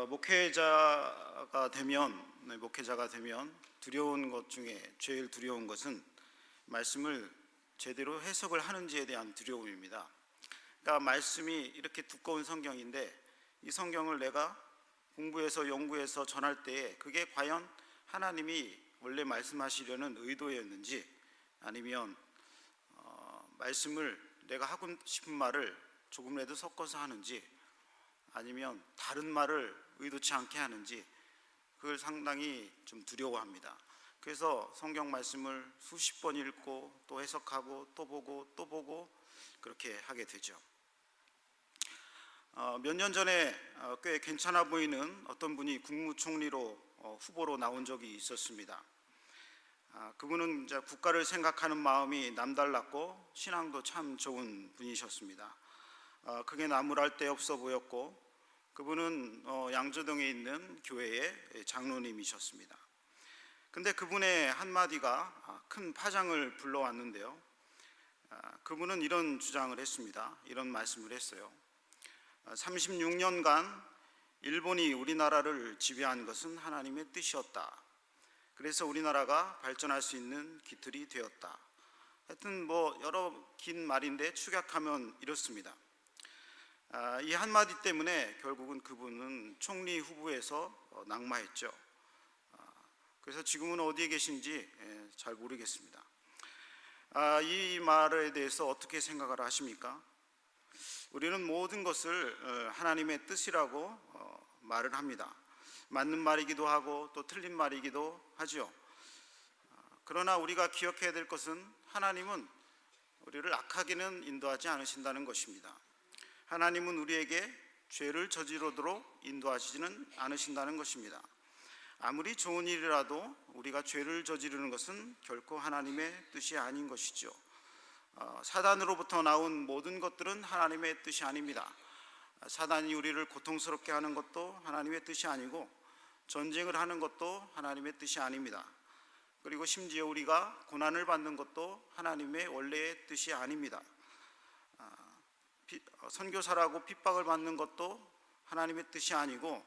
목회자가 되면 두려운 것 중에 제일 두려운 것은 말씀을 제대로 해석을 하는지에 대한 두려움입니다. 그러니까 말씀이 이렇게 두꺼운 성경인데 이 성경을 내가 공부해서 연구해서 전할 때에 그게 과연 하나님이 원래 말씀하시려는 의도였는지, 아니면 말씀을 내가 하고 싶은 말을 조금이라도 섞어서 하는지, 아니면 다른 말을 의도치 않게 하는지, 그걸 상당히 좀 두려워합니다. 그래서 성경 말씀을 수십 번 읽고 또 해석하고 또 보고 또 보고 그렇게 하게 되죠. 몇 년 전에 꽤 괜찮아 보이는 어떤 분이 국무총리로 후보로 나온 적이 있었습니다. 그분은 이제 국가를 생각하는 마음이 남달랐고 신앙도 참 좋은 분이셨습니다. 크게 나무랄 데 없어 보였고, 그분은 양조동에 있는 교회의 장로님이셨습니다. 근데 그분의 한마디가 큰 파장을 불러왔는데요. 그분은 이런 주장을 했습니다. 이런 말씀을 했어요. 36년간 일본이 우리나라를 지배한 것은 하나님의 뜻이었다. 그래서 우리나라가 발전할 수 있는 기틀이 되었다. 하여튼 여러 긴 말인데 축약하면 이렇습니다. 이 한마디 때문에 결국은 그분은 총리 후보에서 낙마했죠. 그래서 지금은 어디에 계신지 잘 모르겠습니다. 이 말에 대해서 어떻게 생각을 하십니까? 우리는 모든 것을 하나님의 뜻이라고 말을 합니다. 맞는 말이기도 하고 또 틀린 말이기도 하죠. 그러나 우리가 기억해야 될 것은 하나님은 우리를 악하게는 인도하지 않으신다는 것입니다. 하나님은 우리에게 죄를 저지르도록 인도하시지는 않으신다는 것입니다. 아무리 좋은 일이라도 우리가 죄를 저지르는 것은 결코 하나님의 뜻이 아닌 것이죠. 사단으로부터 나온 모든 것들은 하나님의 뜻이 아닙니다. 사단이 우리를 고통스럽게 하는 것도 하나님의 뜻이 아니고, 전쟁을 하는 것도 하나님의 뜻이 아닙니다. 그리고 심지어 우리가 고난을 받는 것도 하나님의 원래의 뜻이 아닙니다. 선교사라고 핍박을 받는 것도 하나님의 뜻이 아니고,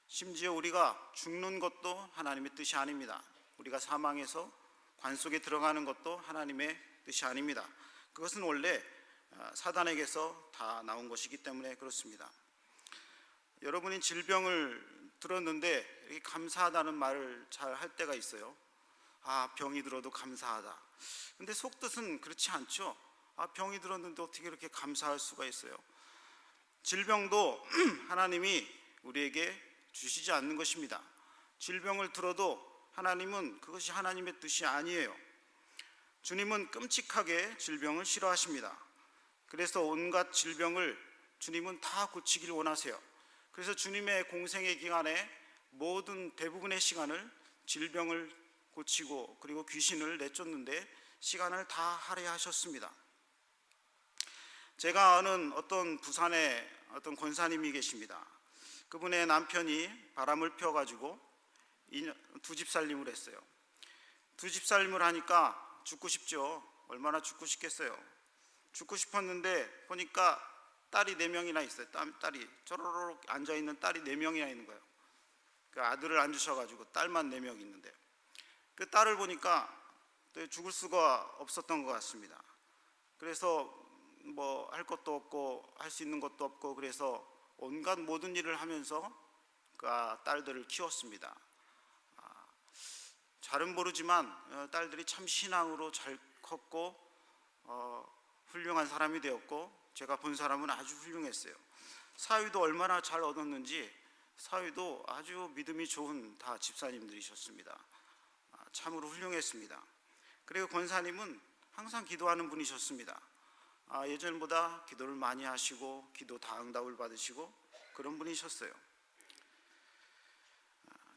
심지어 우리가 죽는 것도 하나님의 뜻이 아닙니다. 우리가 사망해서 관 속에 들어가는 것도 하나님의 뜻이 아닙니다. 그것은 원래 사단에게서 다 나온 것이기 때문에 그렇습니다. 여러분이 질병을 들었는데 이렇게 감사하다는 말을 잘 할 때가 있어요. 병이 들어도 감사하다. 근데 속뜻은 그렇지 않죠. 병이 들었는데 어떻게 이렇게 감사할 수가 있어요? 질병도 하나님이 우리에게 주시지 않는 것입니다. 질병을 들어도 하나님은 그것이 하나님의 뜻이 아니에요. 주님은 끔찍하게 질병을 싫어하십니다. 그래서 온갖 질병을 주님은 다 고치기를 원하세요. 그래서 주님의 공생의 기간에 대부분의 시간을 질병을 고치고 그리고 귀신을 내쫓는데 시간을 다 할애하셨습니다. 제가 아는 어떤 부산의 어떤 권사님이 계십니다. 그분의 남편이 바람을 펴가지고 두 집 살림을 했어요. 두 집 살림을 하니까 죽고 싶죠. 얼마나 죽고 싶겠어요. 죽고 싶었는데 보니까 딸이 4명이나 있어요. 딸이 쪼로록 앉아있는 딸이 4명이나 있는 거예요. 그 아들을 안 주셔가지고 딸만 4명 있는데, 그 딸을 보니까 죽을 수가 없었던 것 같습니다. 그래서 할 것도 없고 할 수 있는 것도 없고, 그래서 온갖 모든 일을 하면서 그 딸들을 키웠습니다. 잘은 모르지만 딸들이 참 신앙으로 잘 컸고 훌륭한 사람이 되었고, 제가 본 사람은 아주 훌륭했어요. 사위도 얼마나 잘 얻었는지, 사위도 아주 믿음이 좋은 다 집사님들이셨습니다. 참으로 훌륭했습니다. 그리고 권사님은 항상 기도하는 분이셨습니다. 예전보다 기도를 많이 하시고 기도 다 응답을 받으시고 그런 분이셨어요.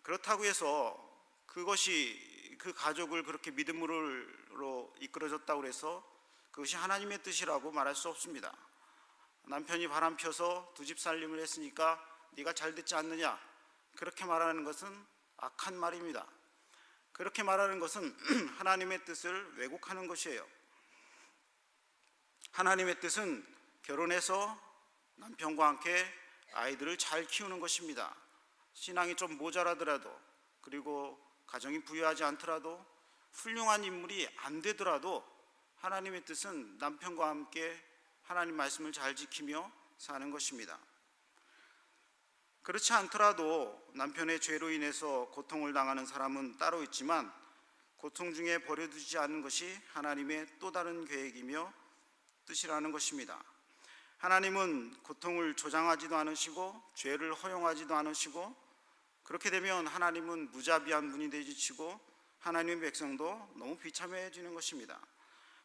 그렇다고 해서 그것이 그 가족을 그렇게 믿음으로 이끌어졌다고 해서 그것이 하나님의 뜻이라고 말할 수 없습니다. 남편이 바람 펴서 두 집 살림을 했으니까 네가 잘 됐지 않느냐, 그렇게 말하는 것은 악한 말입니다. 그렇게 말하는 것은 하나님의 뜻을 왜곡하는 것이에요. 하나님의 뜻은 결혼해서 남편과 함께 아이들을 잘 키우는 것입니다. 신앙이 좀 모자라더라도, 그리고 가정이 부유하지 않더라도, 훌륭한 인물이 안 되더라도 하나님의 뜻은 남편과 함께 하나님 말씀을 잘 지키며 사는 것입니다. 그렇지 않더라도 남편의 죄로 인해서 고통을 당하는 사람은 따로 있지만, 고통 중에 버려두지 않는 것이 하나님의 또 다른 계획이며 뜻이라는 것입니다. 하나님은 고통을 조장하지도 않으시고 죄를 허용하지도 않으시고, 그렇게 되면 하나님은 무자비한 분이 되지치고 하나님의 백성도 너무 비참해지는 것입니다.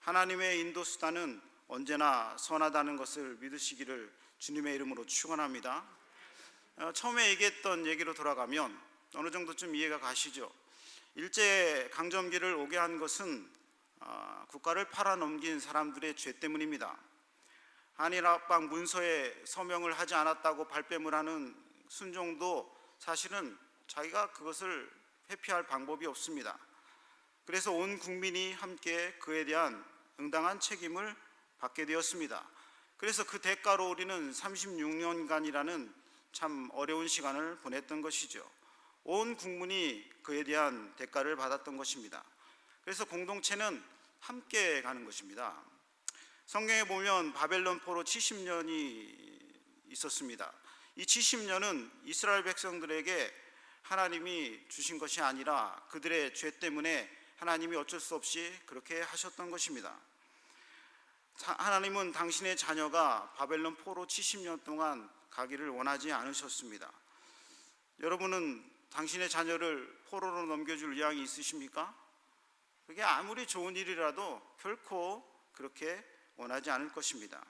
하나님의 인도 수단은 언제나 선하다는 것을 믿으시기를 주님의 이름으로 축원합니다. 처음에 얘기했던 얘기로 돌아가면 어느 정도쯤 이해가 가시죠? 일제 강점기를 오게 한 것은 국가를 팔아넘긴 사람들의 죄 때문입니다. 한일합방 문서에 서명을 하지 않았다고 발뺌을 하는 순종도 사실은 자기가 그것을 회피할 방법이 없습니다. 그래서 온 국민이 함께 그에 대한 응당한 책임을 받게 되었습니다. 그래서 그 대가로 우리는 36년간이라는 참 어려운 시간을 보냈던 것이죠. 온 국민이 그에 대한 대가를 받았던 것입니다. 그래서 공동체는 함께 가는 것입니다. 성경에 보면 바벨론 포로 70년이 있었습니다. 이 70년은 이스라엘 백성들에게 하나님이 주신 것이 아니라 그들의 죄 때문에 하나님이 어쩔 수 없이 그렇게 하셨던 것입니다. 하나님은 당신의 자녀가 바벨론 포로 70년 동안 가기를 원하지 않으셨습니다. 여러분은 당신의 자녀를 포로로 넘겨줄 의향이 있으십니까? 그게 아무리 좋은 일이라도 결코 그렇게 원하지 않을 것입니다.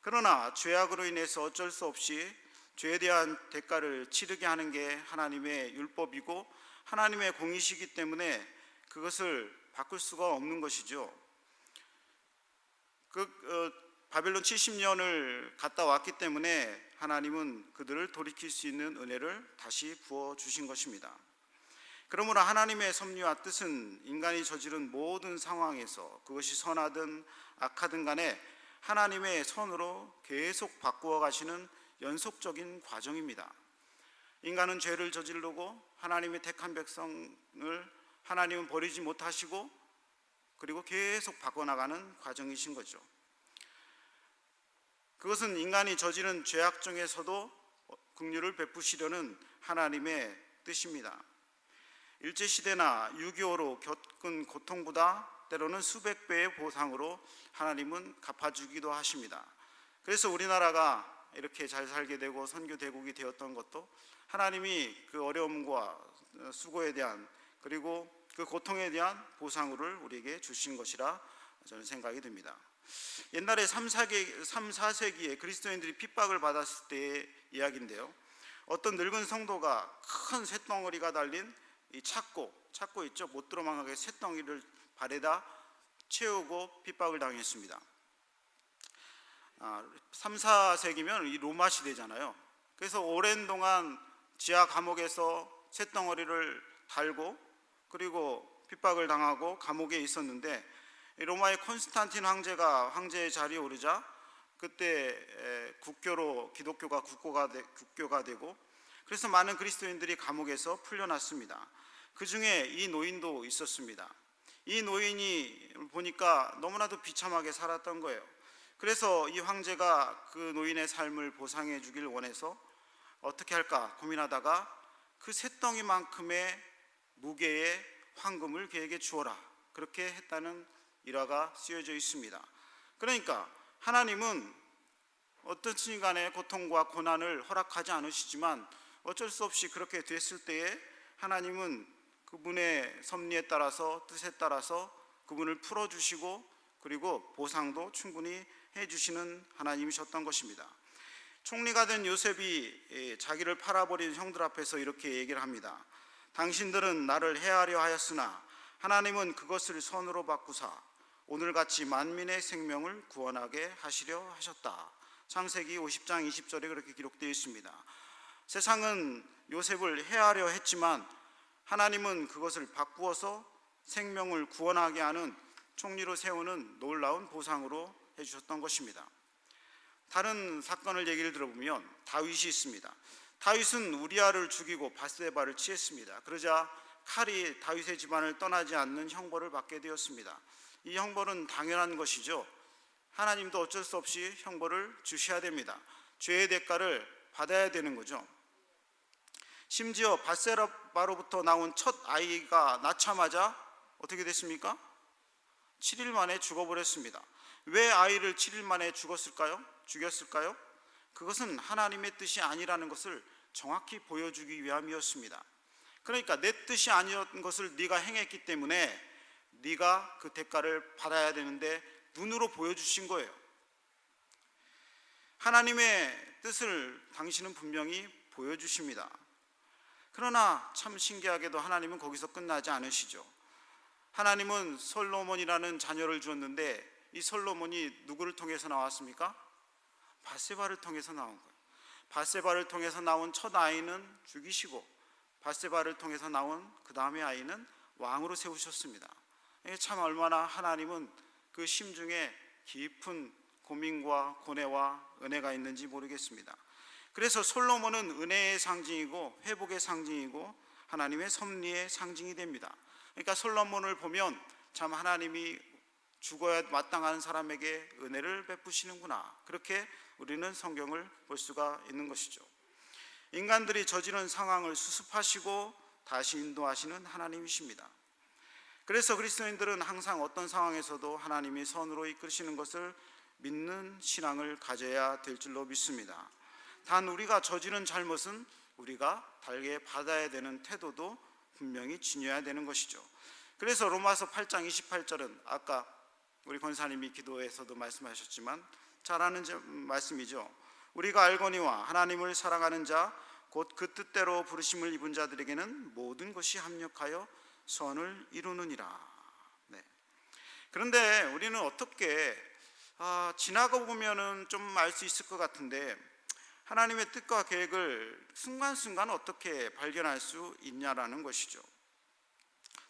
그러나 죄악으로 인해서 어쩔 수 없이 죄에 대한 대가를 치르게 하는 게 하나님의 율법이고 하나님의 공의시기 때문에 그것을 바꿀 수가 없는 것이죠. 바벨론 70년을 갔다 왔기 때문에 하나님은 그들을 돌이킬 수 있는 은혜를 다시 부어주신 것입니다. 그러므로 하나님의 섭리와 뜻은 인간이 저지른 모든 상황에서 그것이 선하든 악하든 간에 하나님의 선으로 계속 바꾸어 가시는 연속적인 과정입니다. 인간은 죄를 저지르고 하나님의 택한 백성을 하나님은 버리지 못하시고 그리고 계속 바꿔나가는 과정이신 거죠. 그것은 인간이 저지른 죄악 중에서도 긍휼을 베푸시려는 하나님의 뜻입니다. 일제시대나 6.25로 겪은 고통보다 때로는 수백 배의 보상으로 하나님은 갚아주기도 하십니다. 그래서 우리나라가 이렇게 잘 살게 되고 선교대국이 되었던 것도 하나님이 그 어려움과 수고에 대한 그리고 그 고통에 대한 보상을 우리에게 주신 것이라 저는 생각이 듭니다. 옛날에 3, 4세기에 그리스도인들이 핍박을 받았을 때의 이야기인데요, 어떤 늙은 성도가 큰 쇳덩어리가 달린 이 찾고 있죠, 못 들어망하게 쇳덩이를 발에다 채우고 핍박을 당했습니다. 3, 4세기면 이 로마 시대잖아요. 그래서 오랜 동안 지하 감옥에서 쇳덩어리를 달고 그리고 핍박을 당하고 감옥에 있었는데, 로마의 콘스탄틴 황제가 황제의 자리에 오르자 그때 국교로 기독교가 국교가 되고, 그래서 많은 그리스도인들이 감옥에서 풀려났습니다. 그 중에 이 노인도 있었습니다. 이 노인이 보니까 너무나도 비참하게 살았던 거예요. 그래서 이 황제가 그 노인의 삶을 보상해 주길 원해서 어떻게 할까 고민하다가 그 쇳덩이만큼의 무게의 황금을 그에게 주어라, 그렇게 했다는 일화가 쓰여져 있습니다. 그러니까 하나님은 어떻든 간에 고통과 고난을 허락하지 않으시지만 어쩔 수 없이 그렇게 됐을 때에 하나님은 그분의 섭리에 따라서 뜻에 따라서 그분을 풀어주시고 그리고 보상도 충분히 해주시는 하나님이셨던 것입니다. 총리가 된 요셉이 자기를 팔아버린 형들 앞에서 이렇게 얘기를 합니다. 당신들은 나를 해하려 하였으나 하나님은 그것을 선으로 바꾸사 오늘같이 만민의 생명을 구원하게 하시려 하셨다. 창세기 50장 20절에 그렇게 기록되어 있습니다. 세상은 요셉을 해하려 했지만 하나님은 그것을 바꾸어서 생명을 구원하게 하는 총리로 세우는 놀라운 보상으로 해주셨던 것입니다. 다른 사건을 얘기를 들어보면 다윗이 있습니다. 다윗은 우리아를 죽이고 밧세바를 취했습니다. 그러자 칼이 다윗의 집안을 떠나지 않는 형벌을 받게 되었습니다. 이 형벌은 당연한 것이죠. 하나님도 어쩔 수 없이 형벌을 주셔야 됩니다. 죄의 대가를 받아야 되는 거죠. 심지어 밧세바로부터 나온 첫 아이가 낳자마자 어떻게 됐습니까? 7일 만에 죽어버렸습니다. 왜 아이를 7일 만에 죽였을까요? 그것은 하나님의 뜻이 아니라는 것을 정확히 보여주기 위함이었습니다. 그러니까 내 뜻이 아니었던 것을 네가 행했기 때문에 네가 그 대가를 받아야 되는데 눈으로 보여주신 거예요. 하나님의 뜻을 당신은 분명히 보여주십니다. 그러나 참 신기하게도 하나님은 거기서 끝나지 않으시죠. 하나님은 솔로몬이라는 자녀를 주었는데 이 솔로몬이 누구를 통해서 나왔습니까? 밧세바를 통해서 나온 거예요. 밧세바를 통해서 나온 첫 아이는 죽이시고 밧세바를 통해서 나온 그 다음의 아이는 왕으로 세우셨습니다. 이게 참 얼마나 하나님은 그 심중에 깊은 고민과 고뇌와 은혜가 있는지 모르겠습니다. 그래서 솔로몬은 은혜의 상징이고 회복의 상징이고 하나님의 섭리의 상징이 됩니다. 그러니까 솔로몬을 보면 참 하나님이 죽어야 마땅한 사람에게 은혜를 베푸시는구나, 그렇게 우리는 성경을 볼 수가 있는 것이죠. 인간들이 저지른 상황을 수습하시고 다시 인도하시는 하나님이십니다. 그래서 그리스도인들은 항상 어떤 상황에서도 하나님이 선으로 이끄시는 것을 믿는 신앙을 가져야 될 줄로 믿습니다. 단 우리가 저지른 잘못은 우리가 달게 받아야 되는 태도도 분명히 지녀야 되는 것이죠. 그래서 로마서 8장 28절은 아까 우리 권사님이 기도에서도 말씀하셨지만 잘 아는 말씀이죠. 우리가 알거니와 하나님을 사랑하는 자 곧 그 뜻대로 부르심을 입은 자들에게는 모든 것이 합력하여 선을 이루느니라. 네. 그런데 우리는 어떻게 지나가 보면은 좀 알 수 있을 것 같은데 하나님의 뜻과 계획을 순간순간 어떻게 발견할 수 있냐라는 것이죠.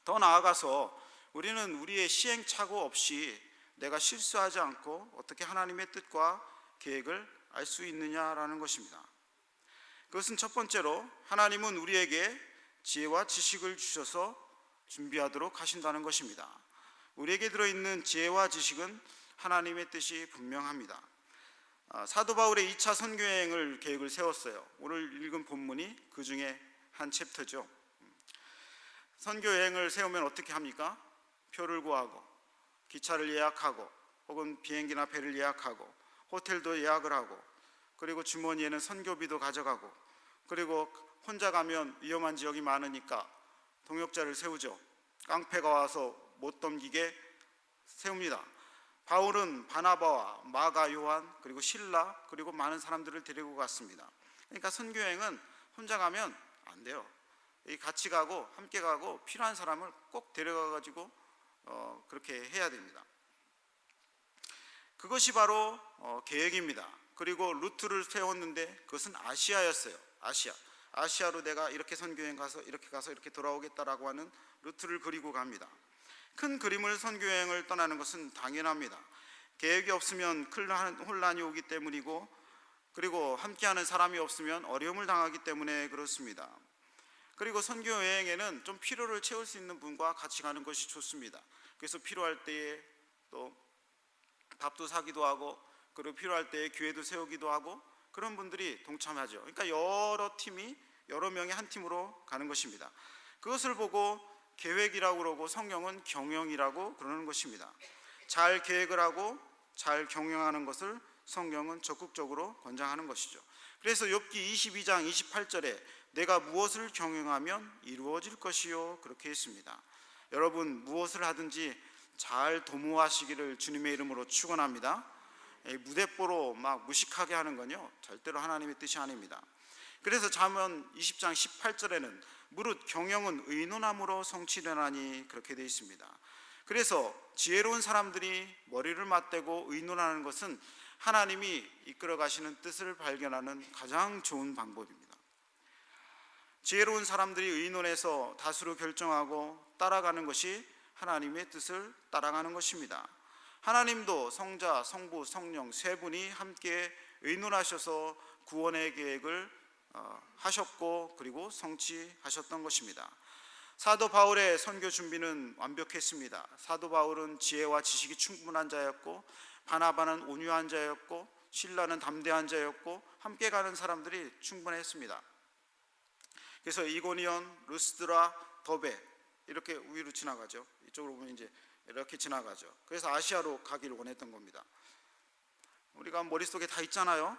더 나아가서 우리는 우리의 시행착오 없이 내가 실수하지 않고 어떻게 하나님의 뜻과 계획을 알 수 있느냐라는 것입니다. 그것은 첫 번째로 하나님은 우리에게 지혜와 지식을 주셔서 준비하도록 하신다는 것입니다. 우리에게 들어있는 지혜와 지식은 하나님의 뜻이 분명합니다. 사도 바울의 2차 선교여행을 계획을 세웠어요. 오늘 읽은 본문이 그 중에 한 챕터죠. 선교여행을 세우면 어떻게 합니까? 표를 구하고 기차를 예약하고 혹은 비행기나 배를 예약하고 호텔도 예약을 하고 그리고 주머니에는 선교비도 가져가고 그리고 혼자 가면 위험한 지역이 많으니까 동역자를 세우죠. 깡패가 와서 못 넘기게 세웁니다. 바울은 바나바와 마가, 요한 그리고 실라 그리고 많은 사람들을 데리고 갔습니다. 그러니까 선교여행은 혼자 가면 안 돼요. 같이 가고 함께 가고 필요한 사람을 꼭 데려가 가지고 그렇게 해야 됩니다. 그것이 바로 계획입니다. 그리고 루트를 세웠는데 그것은 아시아였어요. 아시아로 내가 이렇게 선교여행 가서 이렇게 돌아오겠다라고 하는 루트를 그리고 갑니다. 큰 그림을 선교여행을 떠나는 것은 당연합니다. 계획이 없으면 큰 혼란이 오기 때문이고 그리고 함께하는 사람이 없으면 어려움을 당하기 때문에 그렇습니다. 그리고 선교여행에는 좀 피로를 채울 수 있는 분과 같이 가는 것이 좋습니다. 그래서 필요할 때에 또 밥도 사기도 하고 그리고 필요할 때에 교회도 세우기도 하고 그런 분들이 동참하죠. 그러니까 여러 명이 한 팀으로 가는 것입니다. 그것을 보고 계획이라고 그러고 성경은 경영이라고 그러는 것입니다. 잘 계획을 하고 잘 경영하는 것을 성경은 적극적으로 권장하는 것이죠. 그래서 욥기 22장 28절에 내가 무엇을 경영하면 이루어질 것이요 그렇게 했습니다. 여러분 무엇을 하든지 잘 도모하시기를 주님의 이름으로 축원합니다. 무대뽀로 막 무식하게 하는 건요 절대로 하나님의 뜻이 아닙니다. 그래서 잠언 20장 18절에는 무릇 경영은 의논함으로 성취되나니 그렇게 되어 있습니다. 그래서 지혜로운 사람들이 머리를 맞대고 의논하는 것은 하나님이 이끌어 가시는 뜻을 발견하는 가장 좋은 방법입니다. 지혜로운 사람들이 의논해서 다수로 결정하고 따라가는 것이 하나님의 뜻을 따라가는 것입니다. 하나님도 성자, 성부, 성령 세 분이 함께 의논하셔서 구원의 계획을 하셨고 그리고 성취하셨던 것입니다. 사도 바울의 선교 준비는 완벽했습니다. 사도 바울은 지혜와 지식이 충분한 자였고, 바나바는 온유한 자였고, 실라는 담대한 자였고, 함께 가는 사람들이 충분했습니다. 그래서 이고니온, 루스드라, 더베 이렇게 위로 지나가죠. 이쪽으로 보면 이제 이렇게 지나가죠. 그래서 아시아로 가기를 원했던 겁니다. 우리가 머릿속에 다 있잖아요.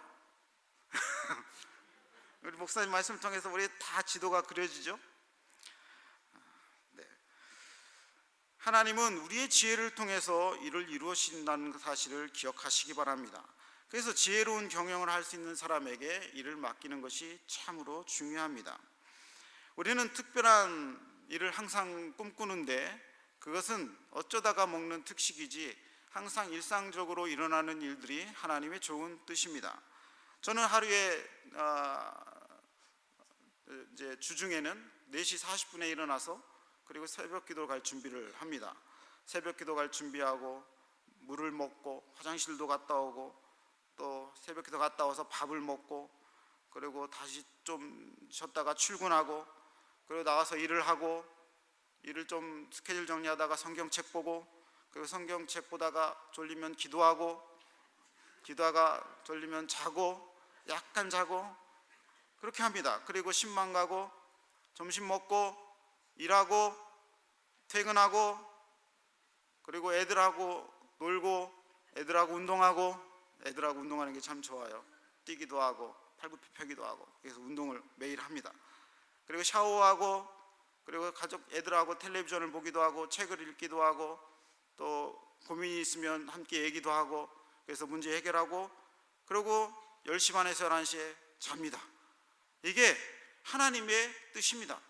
우리 목사님 말씀을 통해서 우리 다 지도가 그려지죠. 네. 하나님은 우리의 지혜를 통해서 이를 이루어진다는 사실을 기억하시기 바랍니다. 그래서 지혜로운 경영을 할 수 있는 사람에게 일을 맡기는 것이 참으로 중요합니다. 우리는 특별한 일을 항상 꿈꾸는데 그것은 어쩌다가 먹는 특식이지 항상 일상적으로 일어나는 일들이 하나님의 좋은 뜻입니다. 저는 하루에 이제 주중에는 4시 40분에 일어나서 그리고 새벽 기도 갈 준비를 합니다. 새벽 기도 갈 준비하고 물을 먹고 화장실도 갔다 오고 또 새벽 기도 갔다 와서 밥을 먹고 그리고 다시 좀 쉬었다가 출근하고 그리고 나와서 일을 하고 일을 좀 스케줄 정리하다가 성경책 보고 그리고 성경책 보다가 졸리면 기도하고 기도하다가 졸리면 자고 약간 자고 그렇게 합니다. 그리고 신방 가고 점심 먹고 일하고 퇴근하고 그리고 애들하고 놀고 애들하고 운동하고 애들하고 운동하는 게 참 좋아요. 뛰기도 하고 팔굽혀 펴기도 하고 그래서 운동을 매일 합니다. 그리고 샤워하고 그리고 가족 애들하고 텔레비전을 보기도 하고 책을 읽기도 하고 또 고민이 있으면 함께 얘기도 하고 그래서 문제 해결하고 그리고 10시 반에서 11시에 잡니다. 이게 하나님의 뜻입니다.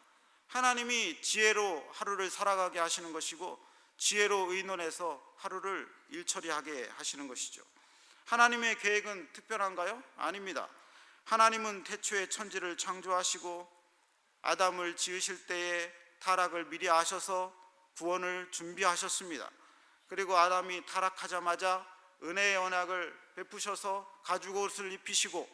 하나님이 지혜로 하루를 살아가게 하시는 것이고 지혜로 의논해서 하루를 일처리하게 하시는 것이죠. 하나님의 계획은 특별한가요? 아닙니다. 하나님은 태초에 천지를 창조하시고 아담을 지으실 때에 타락을 미리 아셔서 구원을 준비하셨습니다. 그리고 아담이 타락하자마자 은혜의 언약을 베푸셔서 가죽 옷을 입히시고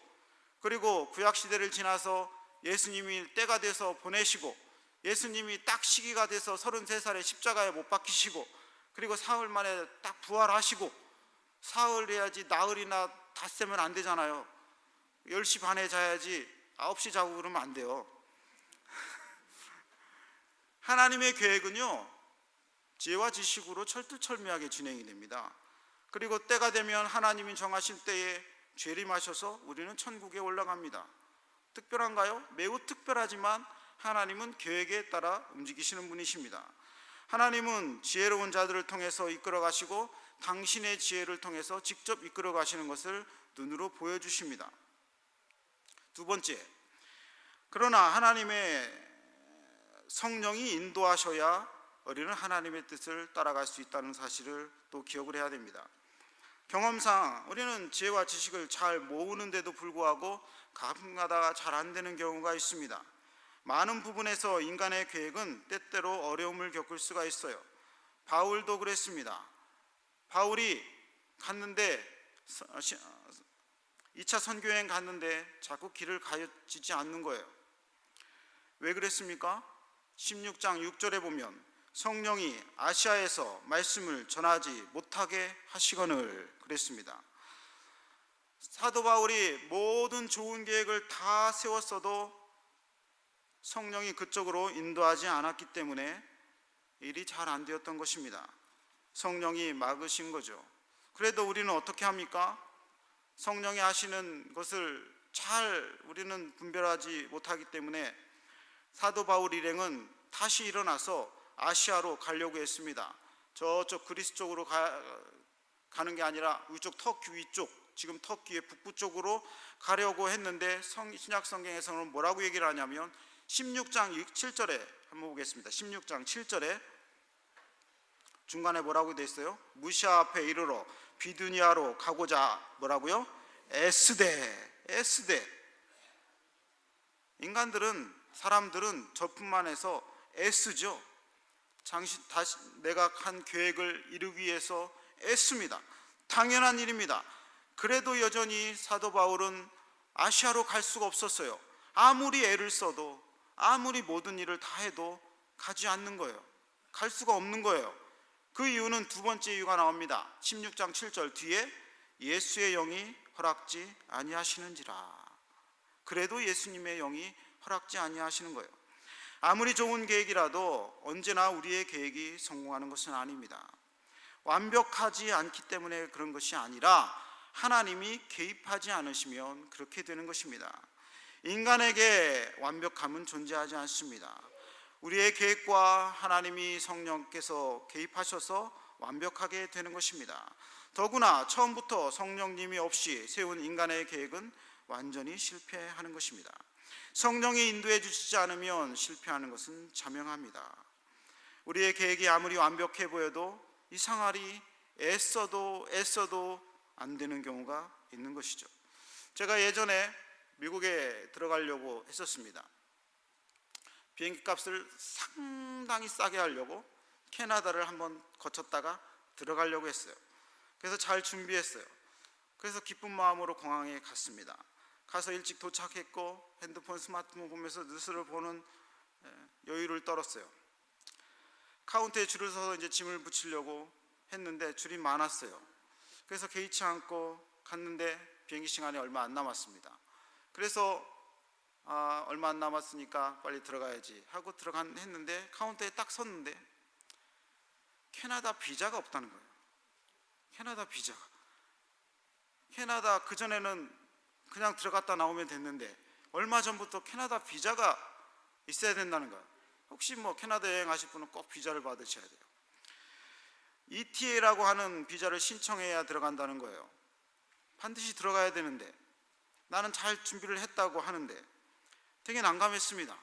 그리고 구약시대를 지나서 예수님이 때가 돼서 보내시고 예수님이 딱 시기가 돼서 33살에 십자가에 못 박히시고 그리고 사흘 만에 딱 부활하시고 사흘 해야지 나흘이나 닷새면 안 되잖아요. 10시 반에 자야지 9시 자고 그러면 안 돼요. 하나님의 계획은요 지혜와 지식으로 철두철미하게 진행이 됩니다. 그리고 때가 되면 하나님이 정하신 때에 재림하셔서 우리는 천국에 올라갑니다. 특별한가요? 매우 특별하지만 하나님은 계획에 따라 움직이시는 분이십니다. 하나님은 지혜로운 자들을 통해서 이끌어 가시고 당신의 지혜를 통해서 직접 이끌어 가시는 것을 눈으로 보여주십니다. 두 번째, 그러나 하나님의 성령이 인도하셔야 우리는 하나님의 뜻을 따라갈 수 있다는 사실을 또 기억을 해야 됩니다. 경험상 우리는 지혜와 지식을 잘 모으는데도 불구하고 가끔가다 잘 안 되는 경우가 있습니다. 많은 부분에서 인간의 계획은 때때로 어려움을 겪을 수가 있어요. 바울도 그랬습니다. 바울이 갔는데 2차 선교여행 갔는데 자꾸 길을 가지지 않는 거예요. 왜 그랬습니까? 16장 6절에 보면 성령이 아시아에서 말씀을 전하지 못하게 하시거늘 그랬습니다. 사도 바울이 모든 좋은 계획을 다 세웠어도 성령이 그쪽으로 인도하지 않았기 때문에 일이 잘 안 되었던 것입니다. 성령이 막으신 거죠. 그래도 우리는 어떻게 합니까? 성령이 하시는 것을 잘 우리는 분별하지 못하기 때문에 사도 바울 일행은 다시 일어나서 아시아로 가려고 했습니다. 저쪽 그리스 쪽으로 가는 게 아니라 이쪽 터키 위쪽, 지금 터키의 북부 쪽으로 가려고 했는데 신약 성경에서는 뭐라고 얘기를 하냐면 16장 7절에 한번 보겠습니다. 16장 7절에 중간에 뭐라고 되어 있어요? 무시아 앞에 이르러 비두니아로 가고자 뭐라고요? 애쓰되. 사람들은 저뿐만 해서 애쓰죠. 내가 한 계획을 이루기 위해서 애씁니다. 당연한 일입니다. 그래도 여전히 사도 바울은 아시아로 갈 수가 없었어요. 아무리 애를 써도, 아무리 모든 일을 다 해도 가지 않는 거예요. 갈 수가 없는 거예요. 그 이유는 두 번째 이유가 나옵니다. 16장 7절 뒤에 예수의 영이 허락지 아니하시는지라. 그래도 예수님의 영이 허락지 아니하시는 거예요. 아무리 좋은 계획이라도 언제나 우리의 계획이 성공하는 것은 아닙니다. 완벽하지 않기 때문에 그런 것이 아니라 하나님이 개입하지 않으시면 그렇게 되는 것입니다. 인간에게 완벽함은 존재하지 않습니다. 우리의 계획과 하나님이 성령께서 개입하셔서 완벽하게 되는 것입니다. 더구나 처음부터 성령님이 없이 세운 인간의 계획은 완전히 실패하는 것입니다. 성령이 인도해 주시지 않으면 실패하는 것은 자명합니다. 우리의 계획이 아무리 완벽해 보여도 이상하리 애써도 안 되는 경우가 있는 것이죠. 제가 예전에 미국에 들어가려고 했었습니다. 비행기 값을 상당히 싸게 하려고 캐나다를 한번 거쳤다가 들어가려고 했어요. 그래서 잘 준비했어요. 그래서 기쁜 마음으로 공항에 갔습니다. 가서 일찍 도착했고 핸드폰, 스마트폰 보면서 뉴스를 보는 여유를 떨었어요. 카운터에 줄을 서서 이제 짐을 붙이려고 했는데 줄이 많았어요. 그래서 개의치 않고 갔는데 비행기 시간이 얼마 안 남았습니다. 그래서 얼마 안 남았으니까 빨리 들어가야지 하고 했는데 카운터에 딱 섰는데 캐나다 비자가 없다는 거예요. 캐나다 비자가. 캐나다 그전에는 그냥 들어갔다 나오면 됐는데 얼마 전부터 캐나다 비자가 있어야 된다는 거예요. 혹시 캐나다 여행하실 분은 꼭 비자를 받으셔야 돼요. ETA라고 하는 비자를 신청해야 들어간다는 거예요. 반드시 들어가야 되는데 나는 잘 준비를 했다고 하는데 되게 난감했습니다.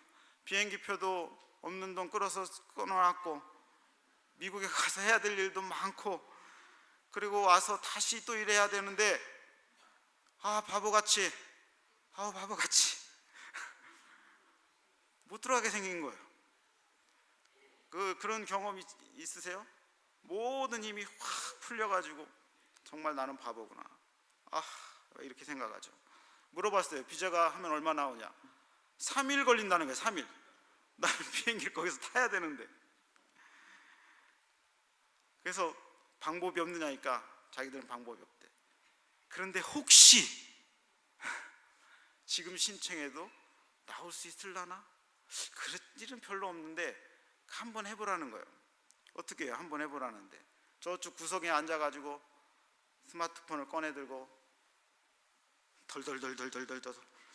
비행기표도 없는 돈 끌어서 끊어놨고 미국에 가서 해야 될 일도 많고 그리고 와서 다시 또 일해야 되는데 바보같이 못 들어가게 생긴 거예요. 그런 경험 있으세요? 모든 힘이 확 풀려가지고 정말 나는 바보구나. 이렇게 생각하죠. 물어봤어요. 비자가 하면 얼마 나오냐? 3일 걸린다는 거예요. 3일. 나는 비행기를 거기서 타야 되는데. 그래서 방법이 없느냐니까 자기들은 방법이 없대. 그런데 혹시 지금 신청해도 나올 수 있을라나? 그럴 일은 별로 없는데 한번 해보라는 거예요. 어떻게 해요? 한번 해보라는데 저쪽 구석에 앉아가지고 스마트폰을 꺼내들고 덜덜덜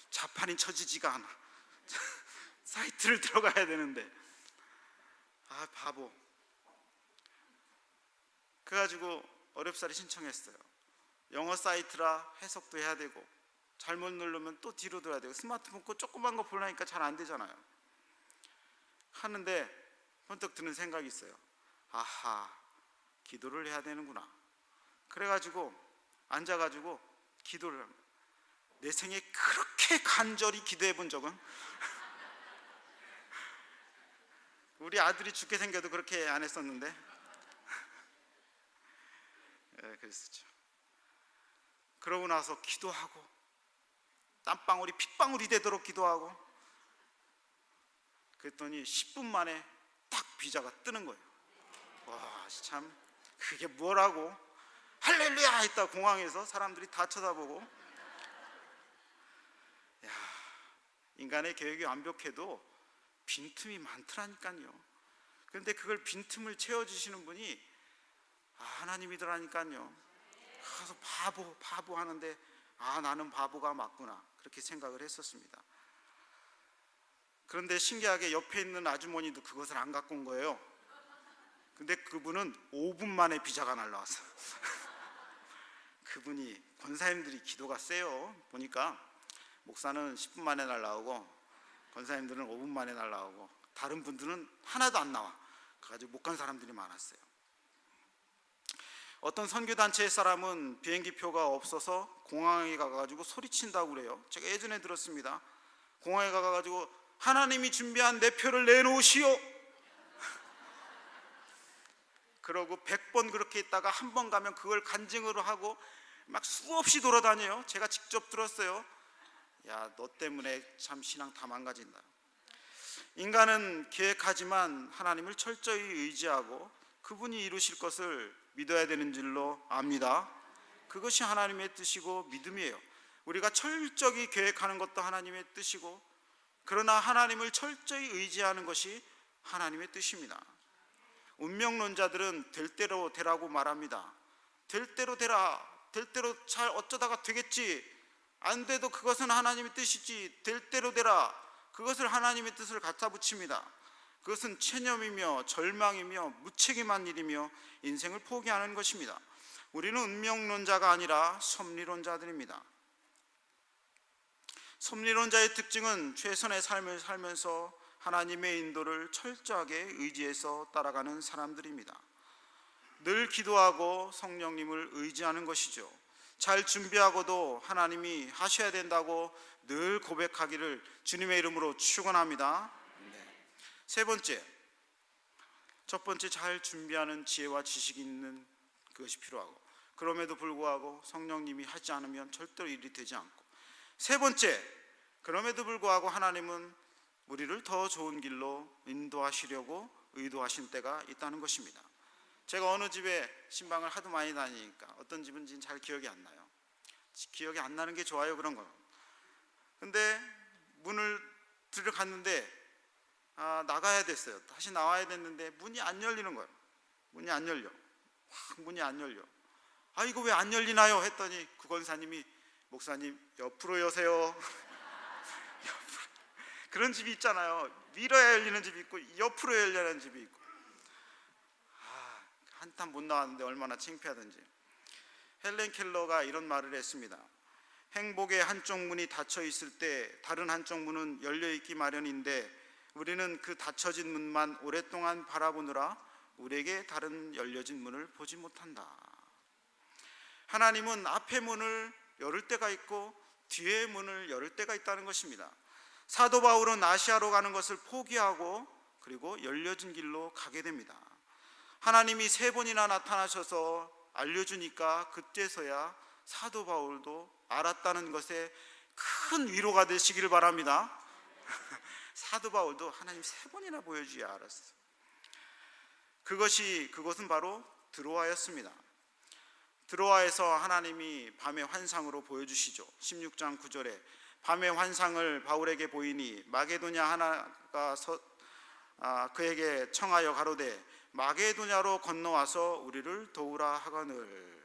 자판이 쳐지지가 않아. 사이트를 들어가야 되는데 바보. 그래가지고 어렵사리 신청했어요. 영어 사이트라 해석도 해야 되고 잘못 누르면 또 뒤로 돌아야 되고 스마트폰 거 조그만 거 보려니까 잘 안 되잖아요. 하는데 번뜩 드는 생각이 있어요. 기도를 해야 되는구나. 그래가지고 앉아가지고 기도를 합니다. 내 생에 그렇게 간절히 기도해 본 적은 우리 아들이 죽게 생겨도 그렇게 안 했었는데 그랬었죠. 그러고 나서 기도하고 땀방울이 핏방울이 되도록 기도하고 그랬더니 10분 만에 딱 비자가 뜨는 거예요. 와, 참 그게 뭐라고 할렐루야 했다. 공항에서 사람들이 다 쳐다보고. 인간의 계획이 완벽해도 빈틈이 많더라니까요. 그런데 그걸 빈틈을 채워주시는 분이 하나님이더라니까요. 가서 바보 하는데 나는 바보가 맞구나 그렇게 생각을 했었습니다. 그런데 신기하게 옆에 있는 아주머니도 그것을 안 갖고 온 거예요. 근데 그분은 5분 만에 비자가 날라왔어요. 그분이 권사님들이 기도가 세요. 보니까 목사는 10분 만에 날라오고 권사님들은 5분 만에 날라오고 다른 분들은 하나도 안 나와. 그래가지고 못 간 사람들이 많았어요. 어떤 선교단체의 사람은 비행기표가 없어서 공항에 가가지고 소리친다고 그래요. 제가 예전에 들었습니다. 공항에 가가지고 하나님이 준비한 내 표를 내놓으시오. 그러고 100번 그렇게 있다가 한 번 가면 그걸 간증으로 하고 막 수없이 돌아다녀요. 제가 직접 들었어요. 야, 너 때문에 참 신앙 다 망가진다. 인간은 계획하지만 하나님을 철저히 의지하고 그분이 이루실 것을 믿어야 되는 줄로 압니다. 그것이 하나님의 뜻이고 믿음이에요. 우리가 철저히 계획하는 것도 하나님의 뜻이고, 그러나 하나님을 철저히 의지하는 것이 하나님의 뜻입니다. 운명론자들은 될 대로 되라고 말합니다. 될 대로 되라, 될 대로 잘 어쩌다가 되겠지, 안 돼도 그것은 하나님의 뜻이지, 될 대로 되라, 그것을 하나님의 뜻을 갖다 붙입니다. 그것은 체념이며 절망이며 무책임한 일이며 인생을 포기하는 것입니다. 우리는 운명론자가 아니라 섭리론자들입니다. 섭리론자의 특징은 최선의 삶을 살면서 하나님의 인도를 철저하게 의지해서 따라가는 사람들입니다. 늘 기도하고 성령님을 의지하는 것이죠. 잘 준비하고도 하나님이 하셔야 된다고 늘 고백하기를 주님의 이름으로 축원합니다. 세 번째, 첫 번째, 잘 준비하는 지혜와 지식이 있는 그것이 필요하고, 그럼에도 불구하고 성령님이 하지 않으면 절대로 일이 되지 않고, 세 번째, 그럼에도 불구하고 하나님은 우리를 더 좋은 길로 인도하시려고 의도하신 때가 있다는 것입니다. 제가 어느 집에 신방을 하도 많이 다니니까 어떤 집인지는 잘 기억이 안 나요. 기억이 안 나는 게 좋아요, 그런 거. 근데 문을 들어갔는데 나가야 됐어요. 다시 나와야 됐는데 문이 안 열리는 거예요. 문이 안 열려. 문이 안 열려. 이거 왜 안 열리나요? 했더니 그 권사님이, 목사님 옆으로 여세요. 그런 집이 있잖아요. 밀어야 열리는 집이 있고 옆으로 열리는 집이 있고. 한참 못 나왔는데 얼마나 창피하던지. 헬렌 켈러가 이런 말을 했습니다. 행복의 한쪽 문이 닫혀 있을 때 다른 한쪽 문은 열려 있기 마련인데, 우리는 그 닫혀진 문만 오랫동안 바라보느라 우리에게 다른 열려진 문을 보지 못한다. 하나님은 앞의 문을 열을 때가 있고 뒤의 문을 열을 때가 있다는 것입니다. 사도 바울은 아시아로 가는 것을 포기하고 그리고 열려진 길로 가게 됩니다. 하나님이 3번이나 나타나셔서 알려주니까 그때서야 사도 바울도 알았다는 것에 큰 위로가 되시기를 바랍니다. 사도 바울도 하나님 3번이나 보여줘야 알았어. 그것은 바로 드로아였습니다. 드로아에서 하나님이 밤의 환상으로 보여주시죠. 16장 9절에 밤의 환상을 바울에게 보이니 마게도냐 하나가 그에게 청하여 가로되 마게도냐로 건너와서 우리를 도우라 하거늘.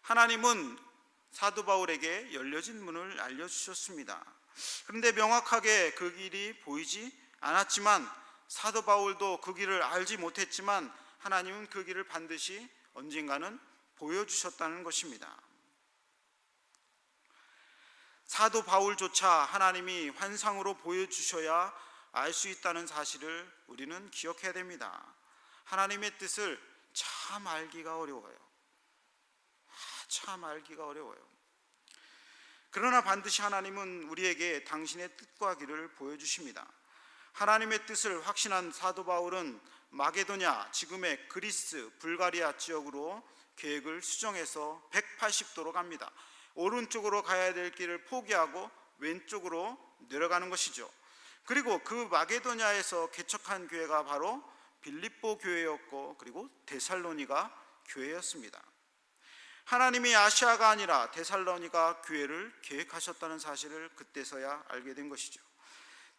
하나님은 사도 바울에게 열려진 문을 알려주셨습니다. 그런데 명확하게 그 길이 보이지 않았지만, 사도 바울도 그 길을 알지 못했지만 하나님은 그 길을 반드시 언젠가는 보여주셨다는 것입니다. 사도 바울조차 하나님이 환상으로 보여주셔야 알 수 있다는 사실을 우리는 기억해야 됩니다. 하나님의 뜻을 참 알기가 어려워요. 참 알기가 어려워요. 그러나 반드시 하나님은 우리에게 당신의 뜻과 길을 보여주십니다. 하나님의 뜻을 확신한 사도 바울은 마게도냐, 지금의 그리스, 불가리아 지역으로 계획을 수정해서 180도로 갑니다. 오른쪽으로 가야 될 길을 포기하고 왼쪽으로 내려가는 것이죠. 그리고 그 마게도냐에서 개척한 교회가 바로 빌립보 교회였고, 그리고 데살로니가 교회였습니다. 하나님이 아시아가 아니라 데살로니가 교회를 계획하셨다는 사실을 그때서야 알게 된 것이죠.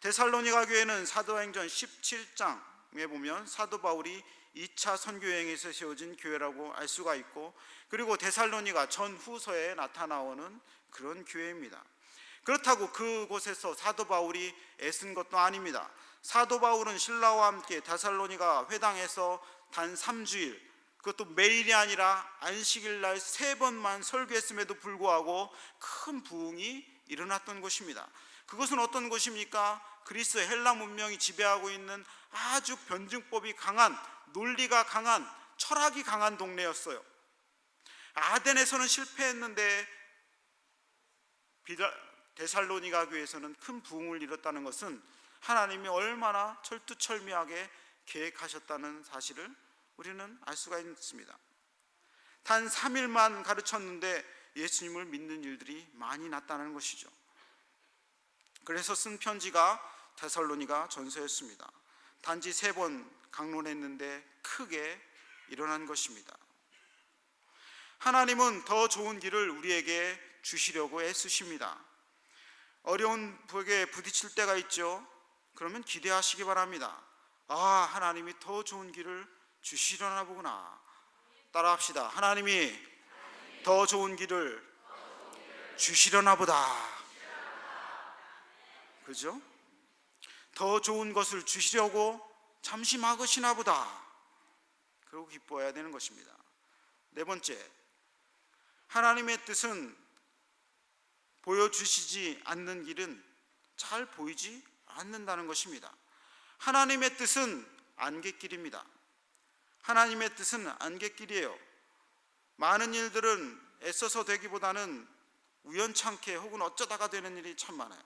데살로니가 교회는 사도행전 17장에 보면 사도 바울이 2차 선교여행에서 세워진 교회라고 알 수가 있고, 그리고 데살로니가 전후서에 나타나오는 그런 교회입니다. 그렇다고 그곳에서 사도 바울이 애쓴 것도 아닙니다. 사도 바울은 신라와 함께 데살로니가 회당에서 단 3주일, 그것도 매일이 아니라 안식일 날 3번만 설교했음에도 불구하고 큰 부흥이 일어났던 곳입니다. 그것은 어떤 곳입니까? 그리스 헬라 문명이 지배하고 있는 아주 변증법이 강한, 논리가 강한, 철학이 강한 동네였어요. 아덴에서는 실패했는데 데살로니가 교회에서는 큰 부흥을 이뤘다는 것은 하나님이 얼마나 철두철미하게 계획하셨다는 사실을 우리는 알 수가 있습니다. 단 3일만 가르쳤는데 예수님을 믿는 일들이 많이 났다는 것이죠. 그래서 쓴 편지가 데살로니가 전서였습니다. 단지 3번 강론했는데 크게 일어난 것입니다. 하나님은 더 좋은 길을 우리에게 주시려고 애쓰십니다. 어려운 벽에 부딪힐 때가 있죠. 그러면 기대하시기 바랍니다. 하나님이 더 좋은 길을 주시려나 보구나. 따라합시다. 하나님이 더 좋은 길을 주시려나 보다. 그죠? 더 좋은 것을 주시려고 잠시 막으시나 보다. 그러고 기뻐해야 되는 것입니다. 4번째, 하나님의 뜻은 보여주시지 않는 길은 잘 보이지 않는다는 것입니다. 하나님의 뜻은 안갯길입니다. 하나님의 뜻은 안갯길이에요. 많은 일들은 애써서 되기보다는 우연찮게 혹은 어쩌다가 되는 일이 참 많아요.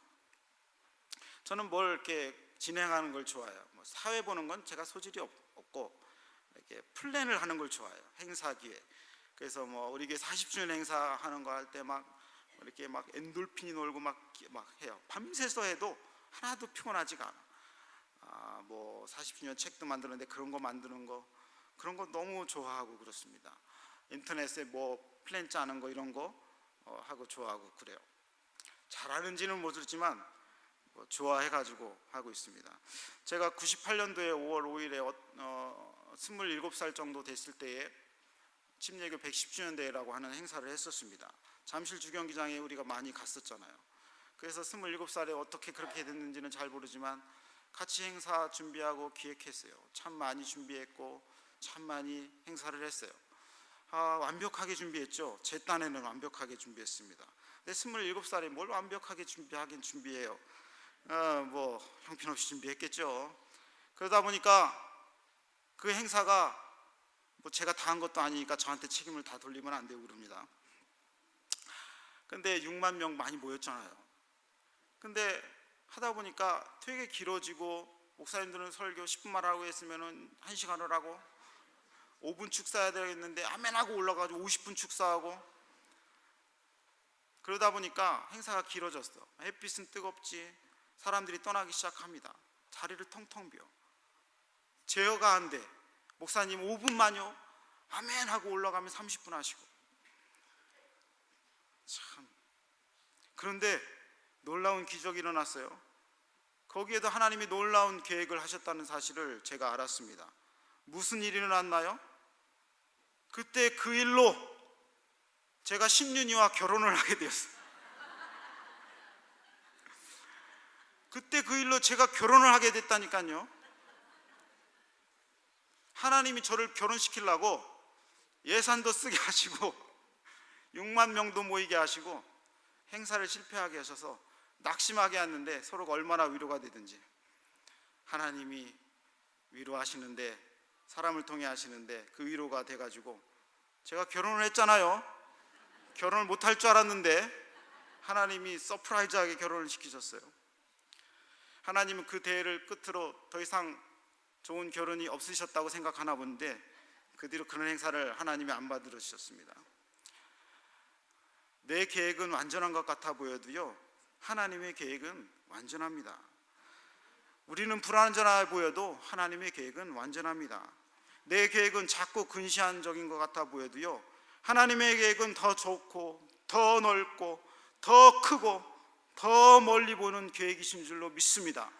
저는 뭘 이렇게 진행하는 걸 좋아해요. 사회 보는 건 제가 소질이 없고 이렇게 플랜을 하는 걸 좋아해요. 행사 기획. 그래서 우리 교회 40주년 행사 하는 거 할 때 이렇게 엔돌핀이 놀고 막 해요. 밤새서 해도 하나도 피곤하지가 않아. 40주년 책도 만드는데 그런 거 만드는 거 그런 거 너무 좋아하고 그렇습니다. 인터넷에 플랜 짜는 거 이런 거 하고 좋아하고 그래요. 잘하는지는 모르지만 좋아해가지고 하고 있습니다. 제가 98년도에 5월 5일에 27살 정도 됐을 때에 침례교 110주년 대회라고 하는 행사를 했었습니다. 잠실 주경기장에 우리가 많이 갔었잖아요. 그래서 27살에 어떻게 그렇게 됐는지는 잘 모르지만 같이 행사 준비하고 기획했어요. 참 많이 준비했고 참 많이 행사를 했어요. 완벽하게 준비했죠. 제 딴에는 완벽하게 준비했습니다. 근데 27살에 뭘 완벽하게 준비하긴 준비해요. 형편없이 준비했겠죠. 그러다 보니까 그 행사가 제가 다 한 것도 아니니까 저한테 책임을 다 돌리면 안 되고 그럽니다. 근데 6만 명 많이 모였잖아요. 근데 하다 보니까 되게 길어지고 목사님들은 설교 10분만 하고 했으면 1시간을 하고 5분 축사해야 되겠는데 아멘하고 올라가지고 50분 축사하고 그러다 보니까 행사가 길어졌어. 햇빛은 뜨겁지. 사람들이 떠나기 시작합니다. 자리를 텅텅 비워. 제어가 안 돼. 목사님 5분만요. 아멘 하고 올라가면 30분 하시고. 참. 그런데 놀라운 기적이 일어났어요. 거기에도 하나님이 놀라운 계획을 하셨다는 사실을 제가 알았습니다. 무슨 일이 일어났나요? 그때 그 일로 제가 신윤이와 결혼을 하게 되었어요. 그때 그 일로 제가 결혼을 하게 됐다니까요. 하나님이 저를 결혼시키려고 예산도 쓰게 하시고 6만 명도 모이게 하시고 행사를 실패하게 하셔서 낙심하게 했는데 서로가 얼마나 위로가 되든지 하나님이 위로하시는데 사람을 통해 하시는데 그 위로가 돼가지고 제가 결혼을 했잖아요. 결혼을 못할 줄 알았는데 하나님이 서프라이즈하게 결혼을 시키셨어요. 하나님은 그 대회를 끝으로 더 이상 좋은 결혼이 없으셨다고 생각하나 본데 그 뒤로 그런 행사를 하나님이 안 받으셨습니다. 내 계획은 완전한 것 같아 보여도요, 하나님의 계획은 완전합니다. 우리는 불완전해 보여도 하나님의 계획은 완전합니다. 내 계획은 작고 근시안적인 것 같아 보여도요, 하나님의 계획은 더 좋고 더 넓고 더 크고 더 멀리 보는 계획이신 줄로 믿습니다.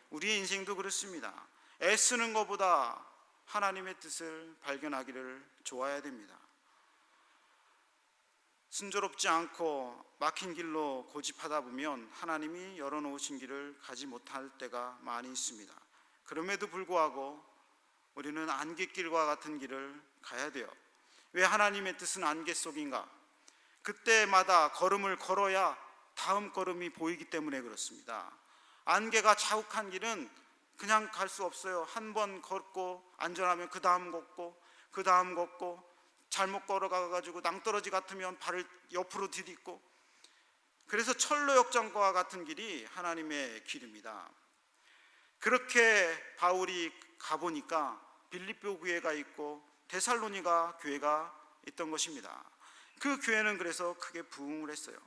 우리의 인생도 그렇습니다. 애쓰는 것보다 하나님의 뜻을 발견하기를 좋아해야 됩니다. 순조롭지 않고 막힌 길로 고집하다 보면 하나님이 열어놓으신 길을 가지 못할 때가 많이 있습니다. 그럼에도 불구하고 우리는 안갯길과 같은 길을 가야 돼요. 왜 하나님의 뜻은 안갯 속인가? 그때마다 걸음을 걸어야 다음 걸음이 보이기 때문에 그렇습니다. 안개가 자욱한 길은 그냥 갈 수 없어요. 한 번 걷고 안전하면 그 다음 걷고 그 다음 걷고 잘못 걸어가가지고 낭떠러지 같으면 발을 옆으로 디딛고, 그래서 철로역정과 같은 길이 하나님의 길입니다. 그렇게 바울이 가보니까 빌립보 교회가 있고 데살로니가 교회가 있던 것입니다. 그 교회는 그래서 크게 부흥을 했어요.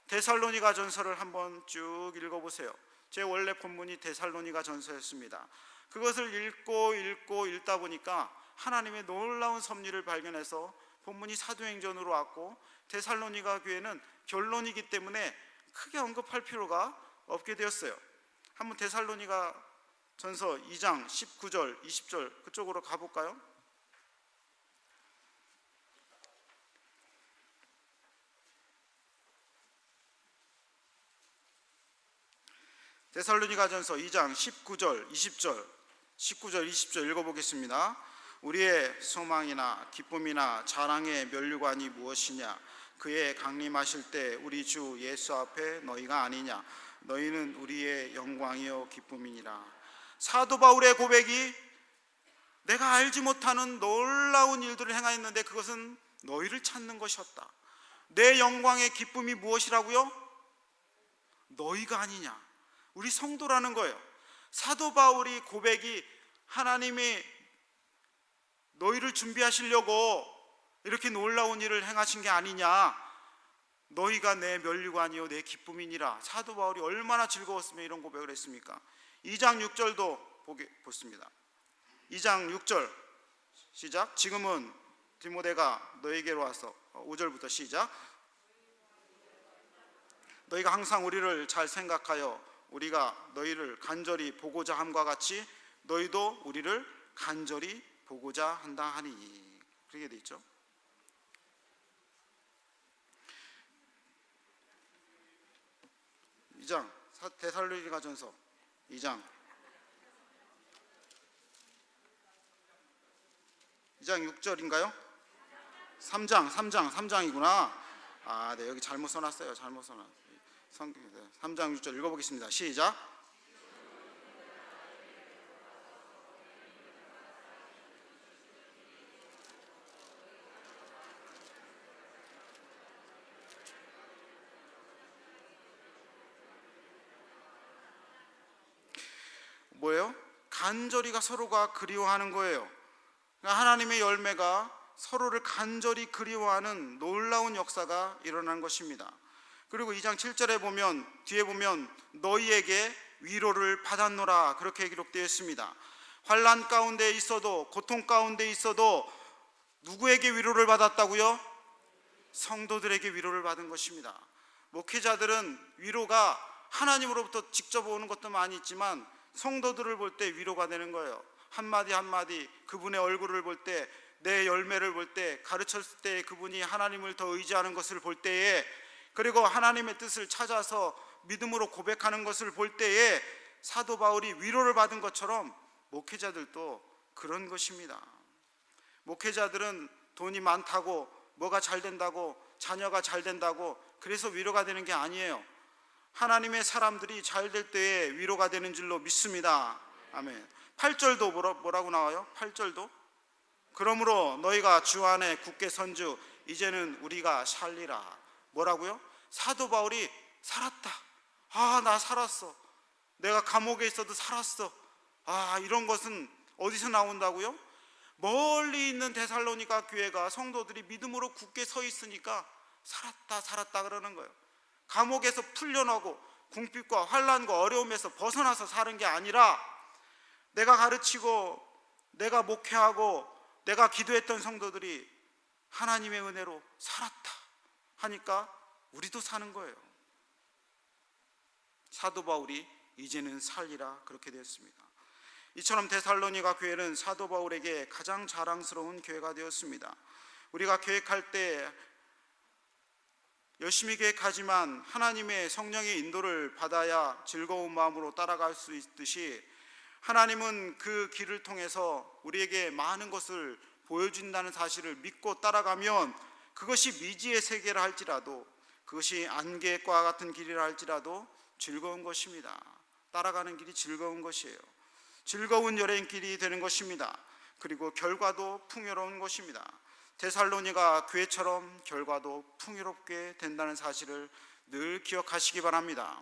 데살로니가 전서를 한번 쭉 읽어보세요. 제 원래 본문이 데살로니가 전서였습니다. 그것을 읽다 보니까 하나님의 놀라운 섭리를 발견해서 본문이 사도행전으로 왔고, 데살로니가 교회는 결론이기 때문에 크게 언급할 필요가 없게 되었어요. 한번 데살로니가 전서 2장 19절 20절 그쪽으로 가볼까요? 데살로니가전서 2장 19절 20절 읽어보겠습니다. 우리의 소망이나 기쁨이나 자랑의 면류관이 무엇이냐? 그의 강림하실 때 우리 주 예수 앞에 너희가 아니냐? 너희는 우리의 영광이요 기쁨이니라. 사도 바울의 고백이 내가 알지 못하는 놀라운 일들을 행하였는데 그것은 너희를 찾는 것이었다. 내 영광의 기쁨이 무엇이라고요? 너희가 아니냐? 우리 성도라는 거예요. 사도 바울이 고백이 하나님이 너희를 준비하시려고 이렇게 놀라운 일을 행하신 게 아니냐, 너희가 내 면류관이요 내 기쁨이니라. 사도 바울이 얼마나 즐거웠으면 이런 고백을 했습니까? 2장 6절도 보겠습니다. 2장 6절 시작. 지금은 디모데가 너희에게로 와서 5절부터 시작. 너희가 항상 우리를 잘 생각하여 우리가 너희를 간절히 보고자 함과 같이 너희도 우리를 간절히 보고자 한다 하니. 그렇게 돼 있죠. 이 장 데살로니가전서 2장 6절인가요? 3장이구나. 네, 여기 잘못 써놨어요. 3장 6절 읽어보겠습니다. 시작. 뭐예요? 간절히가 서로가 그리워하는 거예요. 그러니까 하나님의 열매가 서로를 간절히 그리워하는 놀라운 역사가 일어난 것입니다. 그리고 2장 7절에 보면, 뒤에 보면 너희에게 위로를 받았노라 그렇게 기록되어 있습니다. 환난 가운데 있어도, 고통 가운데 있어도 누구에게 위로를 받았다고요? 성도들에게 위로를 받은 것입니다. 목회자들은 위로가 하나님으로부터 직접 오는 것도 많이 있지만 성도들을 볼 때 위로가 되는 거예요. 한마디 한마디 그분의 얼굴을 볼 때, 내 열매를 볼 때, 가르쳤을 때 그분이 하나님을 더 의지하는 것을 볼 때에, 그리고 하나님의 뜻을 찾아서 믿음으로 고백하는 것을 볼 때에 사도 바울이 위로를 받은 것처럼 목회자들도 그런 것입니다. 목회자들은 돈이 많다고, 뭐가 잘 된다고, 자녀가 잘 된다고 그래서 위로가 되는 게 아니에요. 하나님의 사람들이 잘 될 때에 위로가 되는 줄로 믿습니다. 아멘. 8절도 뭐라고 나와요? 8절도 그러므로 너희가 주 안에 굳게 선주 이제는 우리가 살리라. 뭐라고요? 사도 바울이 살았다. 나 살았어. 내가 감옥에 있어도 살았어. 이런 것은 어디서 나온다고요? 멀리 있는 데살로니가 교회가 성도들이 믿음으로 굳게 서 있으니까 살았다 그러는 거예요. 감옥에서 풀려나고 궁핍과 환난과 어려움에서 벗어나서 사는 게 아니라, 내가 가르치고 내가 목회하고 내가 기도했던 성도들이 하나님의 은혜로 살았다 하니까 우리도 사는 거예요. 사도 바울이 이제는 살리라 그렇게 되었습니다. 이처럼 데살로니가 교회는 사도 바울에게 가장 자랑스러운 교회가 되었습니다. 우리가 계획할 때 열심히 계획하지만 하나님의 성령의 인도를 받아야 즐거운 마음으로 따라갈 수 있듯이, 하나님은 그 길을 통해서 우리에게 많은 것을 보여준다는 사실을 믿고 따라가면, 그것이 미지의 세계라 할지라도, 그것이 안개과 같은 길이라 할지라도 즐거운 것입니다. 따라가는 길이 즐거운 것이에요. 즐거운 여행길이 되는 것입니다. 그리고 결과도 풍요로운 것입니다. 데살로니가 교회처럼 결과도 풍요롭게 된다는 사실을 늘 기억하시기 바랍니다.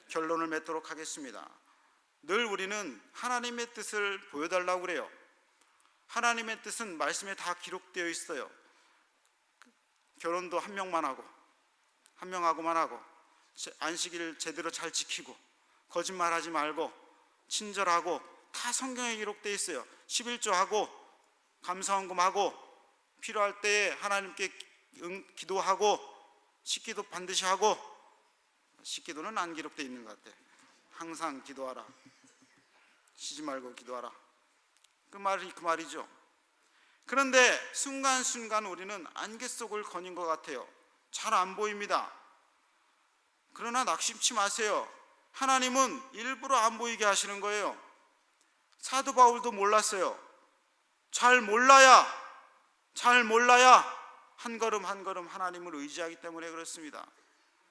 결론을 맺도록 하겠습니다. 늘 우리는 하나님의 뜻을 보여달라고 그래요. 하나님의 뜻은 말씀에 다 기록되어 있어요. 결혼도 한 명만 하고 한 명하고만 하고 안식일 제대로 잘 지키고 거짓말하지 말고 친절하고 다 성경에 기록되어 있어요. 11조하고 감사헌금하고 필요할 때에 하나님께 기도하고 식기도 반드시 하고, 식기도는 안 기록되어 있는 것 같아. 항상 기도하라, 쉬지 말고 기도하라, 그 말이죠. 그런데 순간순간 우리는 안개 속을 거닌 것 같아요. 잘 안 보입니다. 그러나 낙심치 마세요. 하나님은 일부러 안 보이게 하시는 거예요. 사도 바울도 몰랐어요. 잘 몰라야 한 걸음 한 걸음 하나님을 의지하기 때문에 그렇습니다.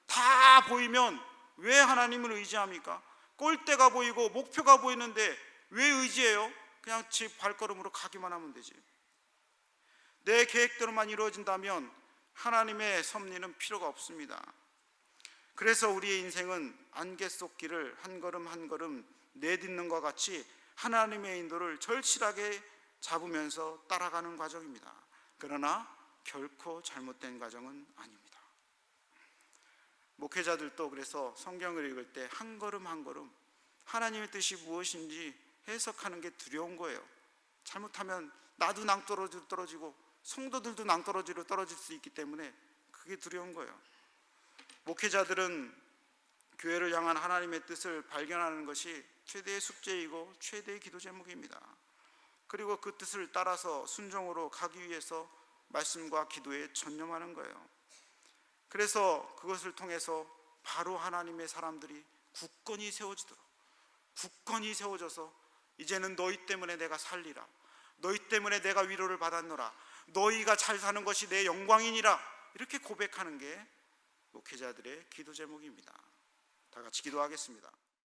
다 보이면 왜 하나님을 의지합니까? 꼴대가 보이고 목표가 보이는데 왜 의지해요? 그냥 제 발걸음으로 가기만 하면 되지. 내 계획대로만 이루어진다면 하나님의 섭리는 필요가 없습니다. 그래서 우리의 인생은 안개 속 길을 한 걸음 한 걸음 내딛는 것 같이 하나님의 인도를 절실하게 잡으면서 따라가는 과정입니다. 그러나 결코 잘못된 과정은 아닙니다. 목회자들도 그래서 성경을 읽을 때 한 걸음 한 걸음 하나님의 뜻이 무엇인지 해석하는 게 두려운 거예요. 잘못하면 나도 낭떠러지로 떨어지고 성도들도 낭떠러지로 떨어질 수 있기 때문에 그게 두려운 거예요. 목회자들은 교회를 향한 하나님의 뜻을 발견하는 것이 최대의 숙제이고 최대의 기도 제목입니다. 그리고 그 뜻을 따라서 순종으로 가기 위해서 말씀과 기도에 전념하는 거예요. 그래서 그것을 통해서 바로 하나님의 사람들이 굳건히 세워져서 이제는 너희 때문에 내가 살리라, 너희 때문에 내가 위로를 받았노라, 너희가 잘 사는 것이 내 영광이니라, 이렇게 고백하는 게 목회자들의 기도 제목입니다. 다 같이 기도하겠습니다.